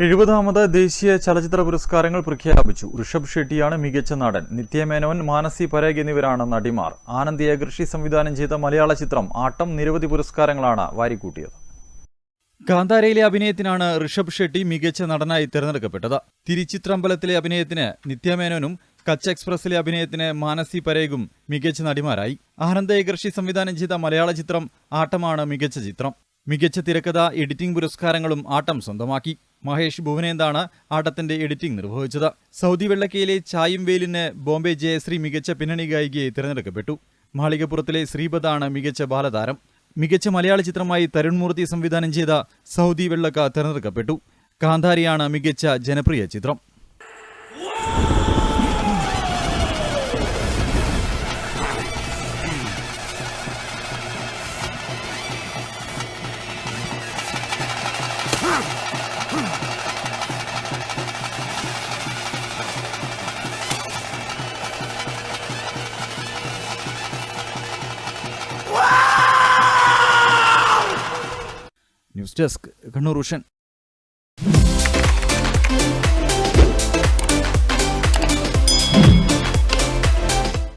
70ാമത് ദേശീയ ചലച്ചിത്ര പുരസ്കാരങ്ങൾ പ്രഖ്യാപിച്ചു. ഋഷഭ് ഷെട്ടിയാണ് മികച്ച നടൻ. നിത്യ മേനോൻ, മാനസി പരേഖ് എന്നിവരാണ് നടിമാർ. ആനന്ദ് ഏകർഷി സംവിധാനം ചെയ്ത മലയാള ചിത്രം ആട്ടം നിരവധി പുരസ്കാരങ്ങളാണ് വാരിക്കൂട്ടിയത്. കാന്താരയിലെ അഭിനയത്തിനാണ് ഋഷഭ് ഷെട്ടി മികച്ച നടനായി തിരഞ്ഞെടുക്കപ്പെട്ടത്. തിരുച്ചിത്രമ്പലത്തിലെ അഭിനയത്തിന് നിത്യ മേനോനും കച്ച് എക്സ്പ്രസിലെ അഭിനയത്തിന് മാനസി പരേഖും മികച്ച നടിമാരായി. ആനന്ദ് ഏകർഷി സംവിധാനം ചെയ്ത മലയാള ചിത്രം ആട്ടമാണ് മികച്ച ചിത്രം. മികച്ച തിരക്കഥ, എഡിറ്റിംഗ് പുരസ്കാരങ്ങളും ആട്ടം സ്വന്തമാക്കി. മഹേഷ് ഭുവനേന്ദാണ് ആട്ടത്തിന്റെ എഡിറ്റിംഗ് നിർവഹിച്ചത്. സൗദി വെള്ളക്കയിലെ ചായും വേലിന് ബോംബെ ജയശ്രീ മികച്ച പിന്നണി ഗായികയെ തിരഞ്ഞെടുക്കപ്പെട്ടു. മാളികപ്പുറത്തിലെ ശ്രീപദാണ് മികച്ച ബാലതാരം. മികച്ച മലയാള ചിത്രമായി തരുൺമൂർത്തി സംവിധാനം ചെയ്ത സൗദി വെള്ളക്ക തിരഞ്ഞെടുക്കപ്പെട്ടു. കാന്താരിയാണ് മികച്ച ജനപ്രിയ ചിത്രം. News desk, Kannur vision.